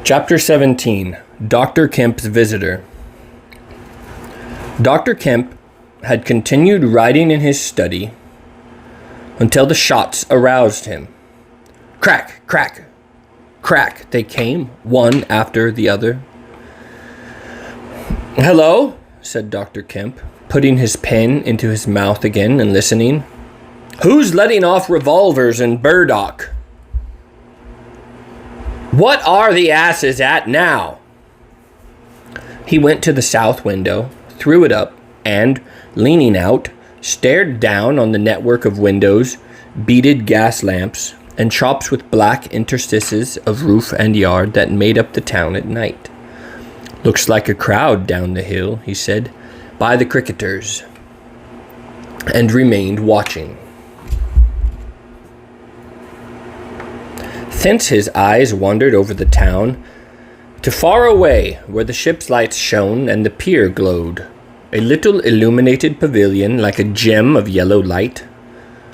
Chapter 17. Dr. Kemp's Visitor. Dr. Kemp had continued writing in his study until the shots aroused him. Crack, crack, crack, they came, one after the other. "Hello," said Dr. Kemp, putting his pen into his mouth again and listening. "Who's letting off revolvers in Burdock? What are the asses at now?" He went to the south window, threw it up, and, leaning out, stared down on the network of windows, beaded gas lamps, and chops with black interstices of roof and yard that made up the town at night. "Looks like a crowd down the hill," he said, "by the cricketers," and remained watching. Thence his eyes wandered over the town to far away where the ship's lights shone and the pier glowed, a little illuminated pavilion like a gem of yellow light.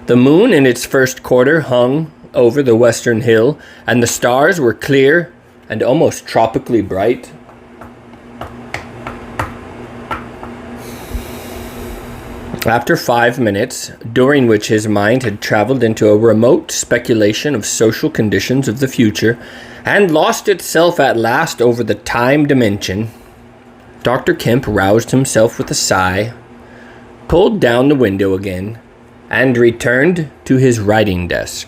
The moon in its first quarter hung over the western hill, and the stars were clear and almost tropically bright. After 5 minutes, during which his mind had traveled into a remote speculation of social conditions of the future, and lost itself at last over the time dimension, Dr. Kemp roused himself with a sigh, pulled down the window again, and returned to his writing desk.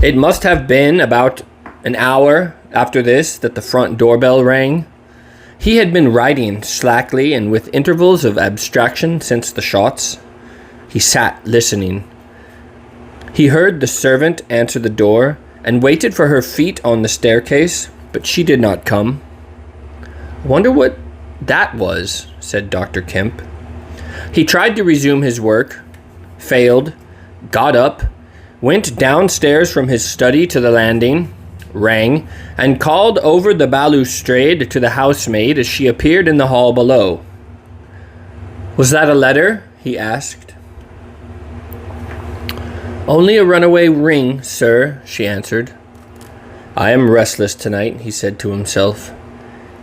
It must have been about an hour after this that the front doorbell rang. He had been writing slackly and with intervals of abstraction since the shots. He sat listening. He heard the servant answer the door and waited for her feet on the staircase, but she did not come. "Wonder what that was," said Dr. Kemp. He tried to resume his work, failed, got up, went downstairs from his study to the landing, rang, and called over the balustrade to the housemaid as she appeared in the hall below. "Was that a letter?" he asked. "Only a runaway ring, sir," she answered. "I am restless tonight," he said to himself.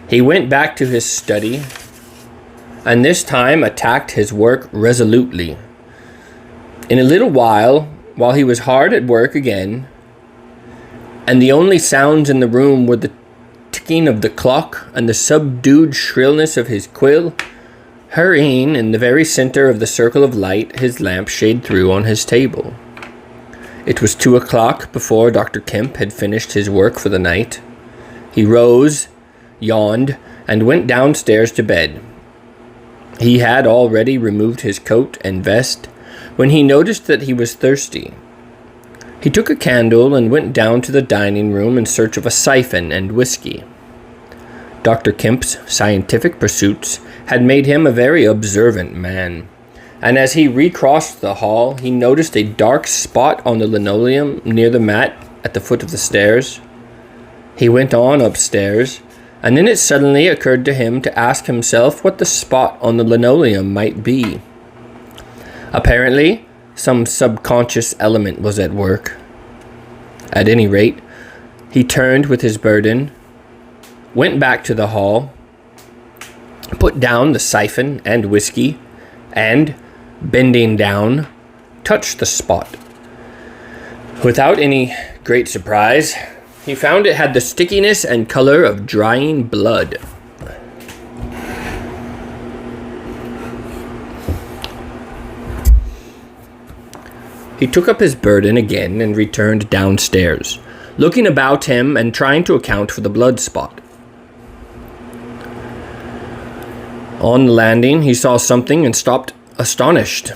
He went back to his study, and this time attacked his work resolutely. In a little while he was hard at work again, and the only sounds in the room were the ticking of the clock and the subdued shrillness of his quill, hurrying in the very center of the circle of light his lampshade threw on his table. It was 2:00 before Dr. Kemp had finished his work for the night. He rose, yawned, and went downstairs to bed. He had already removed his coat and vest when he noticed that he was thirsty. He took a candle and went down to the dining room in search of a siphon and whiskey. Dr. Kemp's scientific pursuits had made him a very observant man, and as he recrossed the hall, he noticed a dark spot on the linoleum near the mat at the foot of the stairs. He went on upstairs, and then it suddenly occurred to him to ask himself what the spot on the linoleum might be. Apparently, some subconscious element was at work. At any rate, he turned with his burden, went back to the hall, put down the siphon and whiskey, and, bending down, touched the spot. Without any great surprise, he found it had the stickiness and color of drying blood. He took up his burden again and returned downstairs, looking about him and trying to account for the blood spot. On the landing, he saw something and stopped astonished.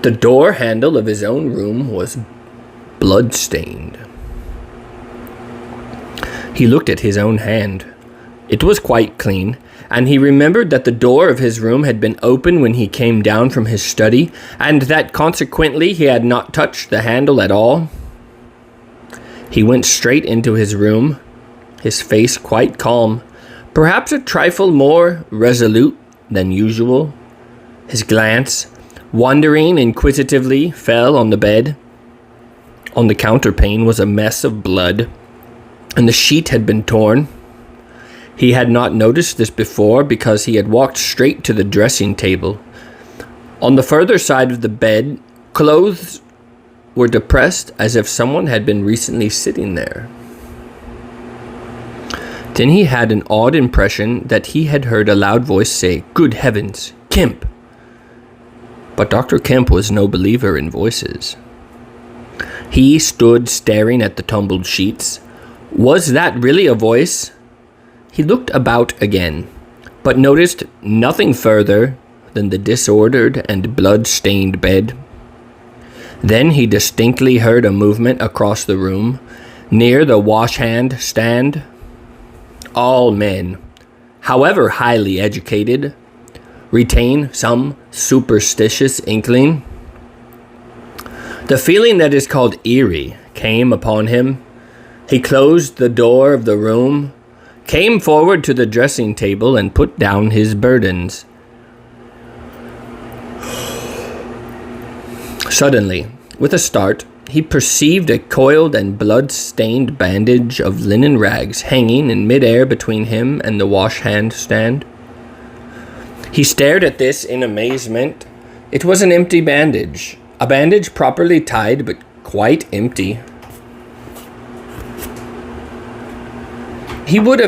The door handle of his own room was blood-stained. He looked at his own hand. It was quite clean, and he remembered that the door of his room had been open when he came down from his study, and that consequently he had not touched the handle at all. He went straight into his room, his face quite calm, perhaps a trifle more resolute than usual. His glance, wandering inquisitively, fell on the bed. On the counterpane was a mess of blood, and the sheet had been torn. He had not noticed this before because he had walked straight to the dressing table. On the further side of the bed, clothes were depressed as if someone had been recently sitting there. Then he had an odd impression that he had heard a loud voice say, "Good heavens, Kemp!" But Dr. Kemp was no believer in voices. He stood staring at the tumbled sheets. Was that really a voice? He looked about again, but noticed nothing further than the disordered and blood-stained bed. Then he distinctly heard a movement across the room, near the wash-hand stand. All men, however highly educated, retain some superstitious inkling. The feeling that is called eerie came upon him. He closed the door of the room, came forward to the dressing table, and put down his burdens. Suddenly, with a start, he perceived a coiled and blood-stained bandage of linen rags hanging in mid-air between him and the wash-hand stand. He stared at this in amazement. It was an empty bandage, a bandage properly tied but quite empty. He would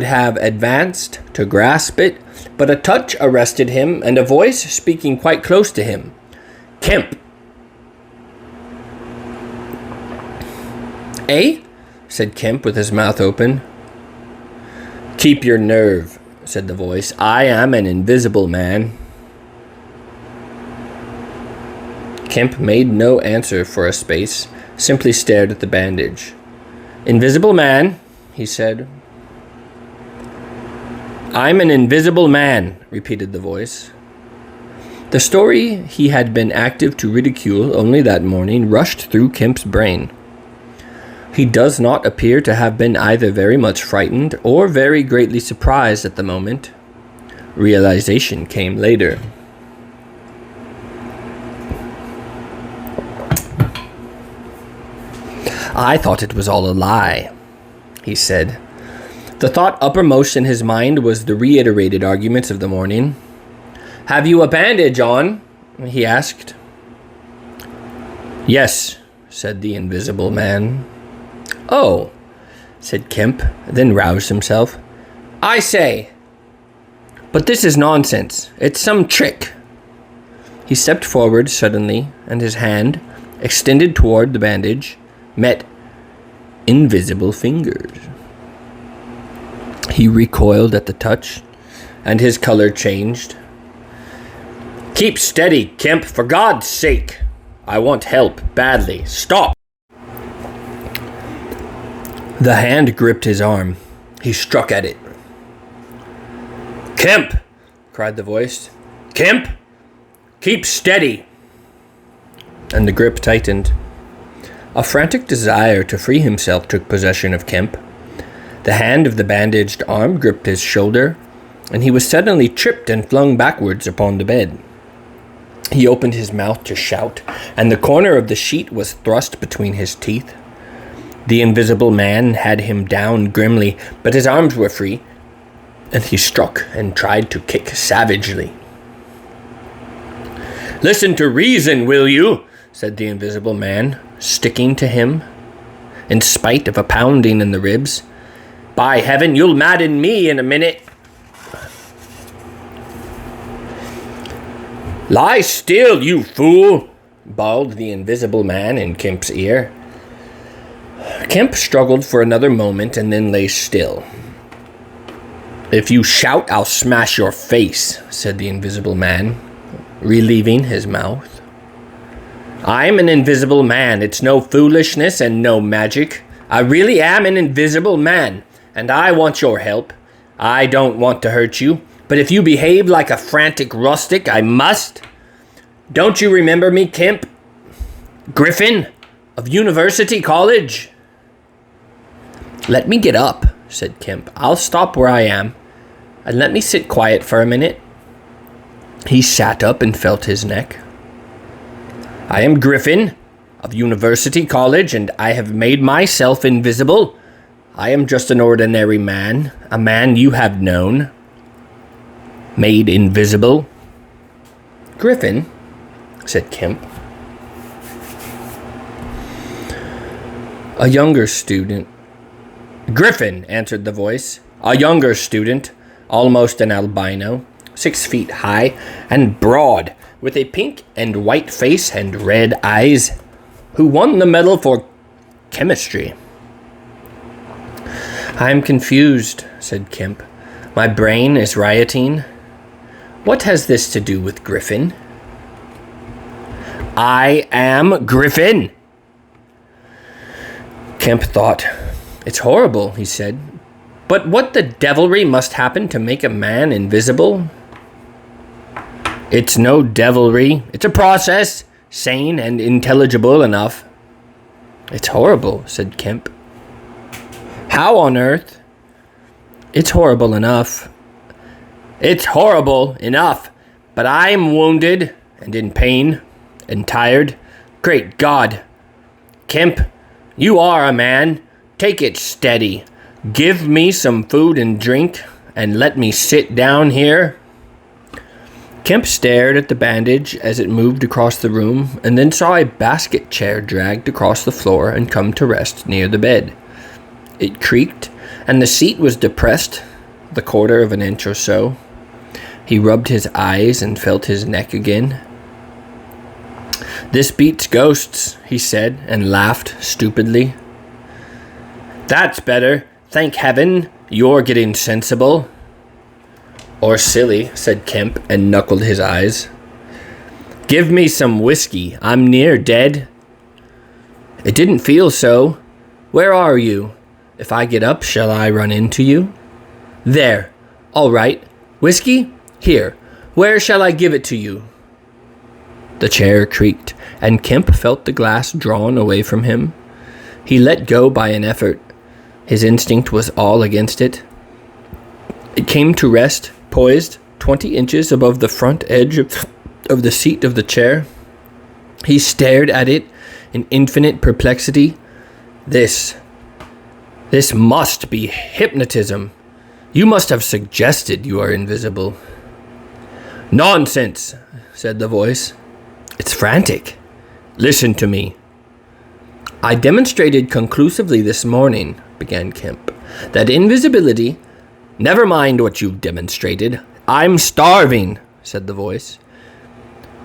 have advanced to grasp it, but a touch arrested him and a voice speaking quite close to him. "Kemp." "Eh?" said Kemp with his mouth open. "Keep your nerve," said the voice. "I am an invisible man." Kemp made no answer for a space, simply stared at the bandage. "Invisible man," he said. "I'm an invisible man," repeated the voice. The story he had been active to ridicule only that morning rushed through Kemp's brain. He does not appear to have been either very much frightened or very greatly surprised at the moment. Realization came later. "I thought it was all a lie," he said. The thought uppermost in his mind was the reiterated arguments of the morning. "Have you a bandage on?" he asked. "Yes," said the invisible man. "Oh," said Kemp, then roused himself. "I say, but this is nonsense. It's some trick." He stepped forward suddenly, and his hand, extended toward the bandage, met invisible fingers. He recoiled at the touch, and his color changed. "Keep steady, Kemp, for God's sake. I want help badly. Stop." The hand gripped his arm. He struck at it. "Kemp!" cried the voice. "Kemp! Keep steady!" And the grip tightened. A frantic desire to free himself took possession of Kemp. The hand of the bandaged arm gripped his shoulder, and he was suddenly tripped and flung backwards upon the bed. He opened his mouth to shout, and the corner of the sheet was thrust between his teeth. The invisible man had him down grimly, but his arms were free, and he struck and tried to kick savagely. "Listen to reason, will you?" said the invisible man, sticking to him, in spite of a pounding in the ribs. "By heaven, you'll madden me in a minute." "Lie still, you fool!" bawled the invisible man in Kemp's ear. Kemp struggled for another moment and then lay still. "If you shout, I'll smash your face," said the invisible man, relieving his mouth. "I'm an invisible man. It's no foolishness and no magic. I really am an invisible man, and I want your help. I don't want to hurt you, but if you behave like a frantic rustic, I must. Don't you remember me, Kemp? Griffin, of University College?" "Let me get up," said Kemp. "I'll stop where I am, and let me sit quiet for a minute." He sat up and felt his neck. "I am Griffin. of university, college, and I have made myself invisible. I am just an ordinary man, a man you have known. Made invisible. Griffin, said Kemp. A younger student. Griffin, answered the voice. A younger student, almost an albino, 6 feet high and broad, with a pink and white face and red eyes, who won the medal for chemistry. I'm confused, said Kemp. My brain is rioting. What has this to do with Griffin? I am Griffin. Kemp thought. It's horrible, he said. But what the devilry must happen to make a man invisible? It's no devilry. It's a process, sane and intelligible enough. It's horrible, said Kemp. How on earth? It's horrible enough. It's horrible enough, but I'm wounded and in pain and tired. Great God. Kemp, you are a man. Take it steady. Give me some food and drink and let me sit down here. Kemp stared at the bandage as it moved across the room and then saw a basket chair dragged across the floor and come to rest near the bed. It creaked and the seat was depressed the quarter of an inch or so. He rubbed his eyes and felt his neck again. This beats ghosts, he said, and laughed stupidly. That's better. Thank heaven, you're getting sensible. Or silly, said Kemp, and knuckled his eyes. Give me some whiskey. I'm near dead. It didn't feel so. Where are you? If I get up, shall I run into you? There. All right. Whiskey? Here. Where shall I give it to you? The chair creaked, and Kemp felt the glass drawn away from him. He let go by an effort. His instinct was all against it. It came to rest, poised 20 inches above the front edge of the seat of the chair. He stared at it in infinite perplexity. This must be hypnotism. You must have suggested you are invisible. Nonsense, said the voice. It's frantic. Listen to me. I demonstrated conclusively this morning, began Kemp, that invisibility... Never mind what you've demonstrated. I'm starving, said the voice.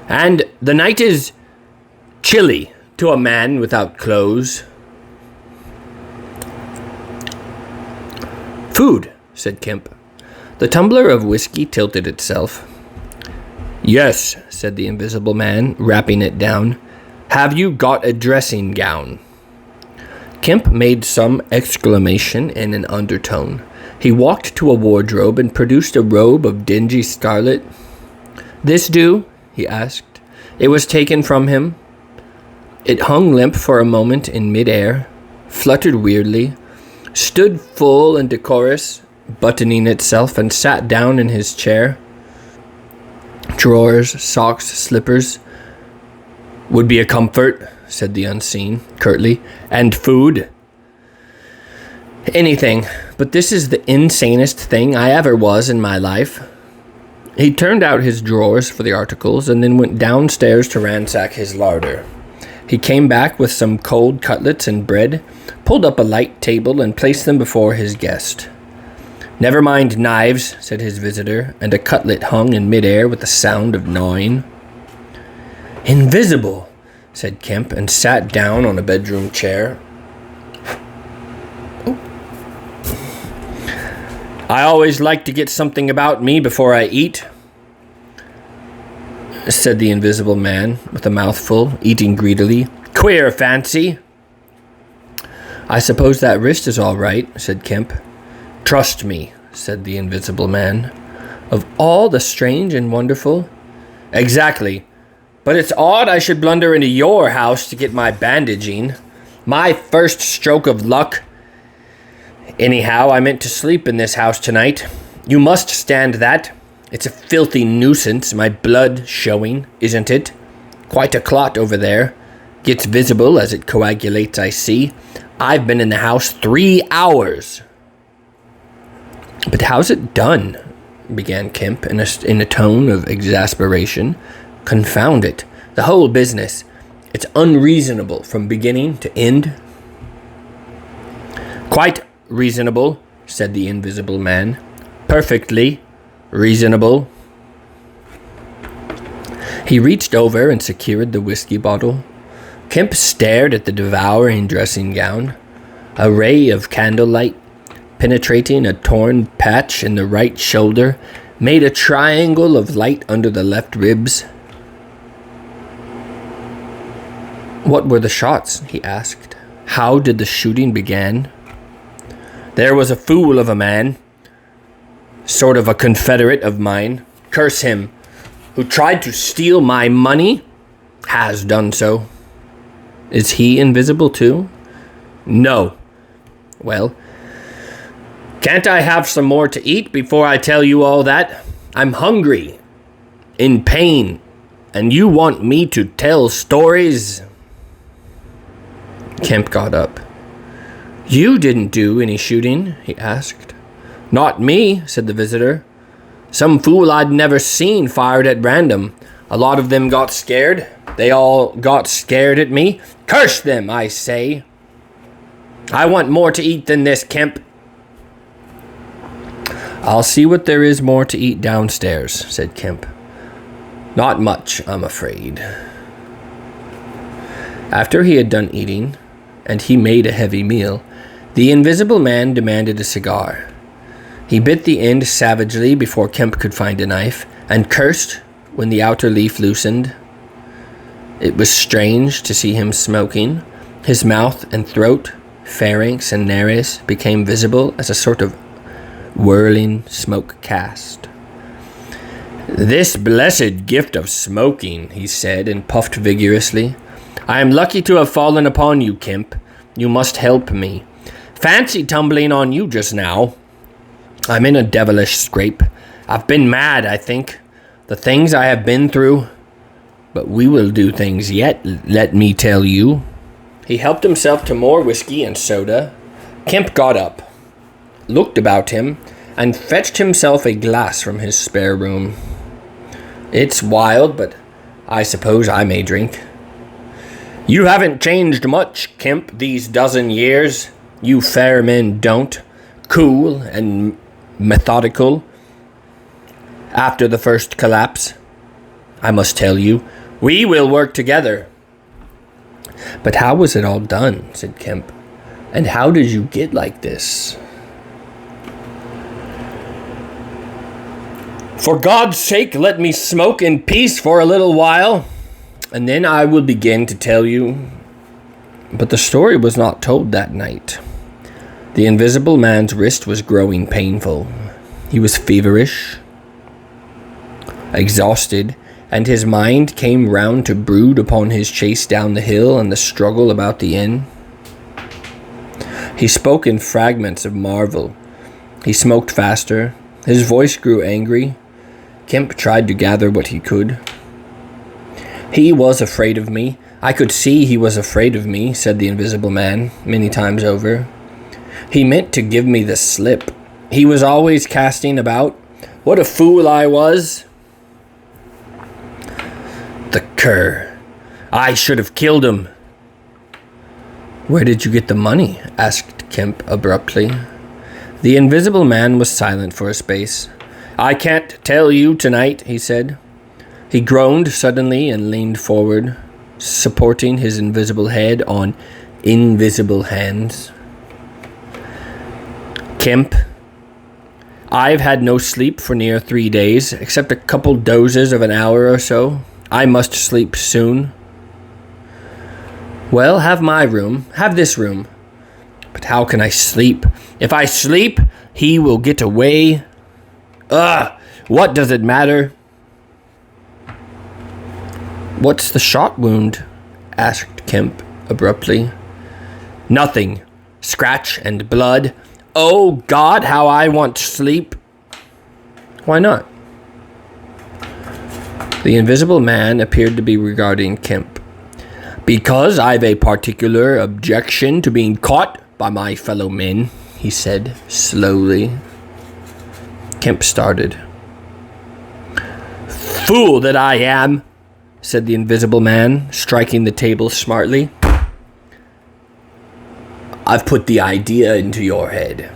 And the night is chilly to a man without clothes. Food, said Kemp. The tumbler of whiskey tilted itself. Yes, said the invisible man, wrapping it down. Have you got a dressing gown? Kemp made some exclamation in an undertone. He walked to a wardrobe and produced a robe of dingy scarlet. This do? He asked. It was taken from him. It hung limp for a moment in mid-air, fluttered weirdly, stood full and decorous, buttoning itself, and sat down in his chair. Drawers, socks, slippers would be a comfort, said the unseen, curtly. And food. Anything, but this is the insanest thing I ever was in my life. He turned out his drawers for the articles and then went downstairs to ransack his larder. He came back with some cold cutlets and bread, pulled up a light table and placed them before his guest. Never mind knives, said his visitor, and a cutlet hung in midair with the sound of gnawing. Invisible, said Kemp, and sat down on a bedroom chair. I always like to get something about me before I eat, said the invisible man, with a mouthful, eating greedily. Queer fancy. I suppose that wrist is all right, said Kemp. Trust me, said the invisible man. Of all the strange and wonderful... Exactly. But it's odd I should blunder into your house to get my bandaging. My first stroke of luck. Anyhow, I meant to sleep in this house tonight. You must stand that. It's a filthy nuisance, my blood showing, isn't it? Quite a clot over there. Gets visible as it coagulates, I see. I've been in the house 3 hours. But how's it done? Began Kemp in a tone of exasperation. Confound it. The whole business. It's unreasonable from beginning to end. Quite reasonable, said the invisible man. Perfectly reasonable. He reached over and secured the whiskey bottle. Kemp stared at the devouring dressing gown. A ray of candlelight, penetrating a torn patch in the right shoulder, made a triangle of light under the left ribs. What were the shots? He asked. How did the shooting begin? There was a fool of a man, sort of a confederate of mine, curse him, who tried to steal my money, has done so. Is he invisible too? No. Well, can't I have some more to eat before I tell you all that? I'm hungry, in pain, and you want me to tell stories? Kemp got up. You didn't do any shooting, he asked. Not me, said the visitor. Some fool I'd never seen fired at random. A lot of them got scared. They all got scared at me. Curse them, I say. I want more to eat than this, Kemp. I'll see what there is more to eat downstairs, said Kemp. Not much, I'm afraid. After he had done eating, and he made a heavy meal, the invisible man demanded a cigar. He bit the end savagely before Kemp could find a knife, and cursed when the outer leaf loosened. It was strange to see him smoking. His mouth and throat, pharynx and nares, became visible as a sort of whirling smoke cast. This blessed gift of smoking, he said, and puffed vigorously. I am lucky to have fallen upon you, Kemp. You must help me. Fancy tumbling on you just now. I'm in a devilish scrape. I've been mad, I think. The things I have been through. But we will do things yet, let me tell you. He helped himself to more whiskey and soda. Kemp got up, looked about him, and fetched himself a glass from his spare room. It's wild, but I suppose I may drink. You haven't changed much, Kemp, these dozen years. You fair men don't. Cool and methodical. After the first collapse, I must tell you, we will work together. But how was it all done, said Kemp. And how did you get like this? For God's sake, let me smoke in peace for a little while, and then I will begin to tell you. But the story was not told that night. The invisible man's wrist was growing painful. He was feverish, exhausted, and his mind came round to brood upon his chase down the hill and the struggle about the inn. He spoke in fragments of marvel. He smoked faster. His voice grew angry. Kemp tried to gather what he could. He was afraid of me. I could see he was afraid of me, said the invisible man, many times over. He meant to give me the slip. He was always casting about. What a fool I was. The cur. I should have killed him. Where did you get the money? Asked Kemp abruptly. The invisible man was silent for a space. I can't tell you tonight, he said. He groaned suddenly and leaned forward, supporting his invisible head on invisible hands. Kemp, I've had no sleep for near 3 days, except a couple dozes of an hour or so. I must sleep soon. Well, have my room. Have this room. But how can I sleep? If I sleep, he will get away. What does it matter? What's the shot wound? Asked Kemp abruptly. Nothing. Scratch and blood. Oh, God, how I want sleep. Why not? The invisible man appeared to be regarding Kemp. Because I've a particular objection to being caught by my fellow men, he said slowly. Kemp started. Fool that I am, said the Invisible Man, striking the table smartly. I've put the idea into your head.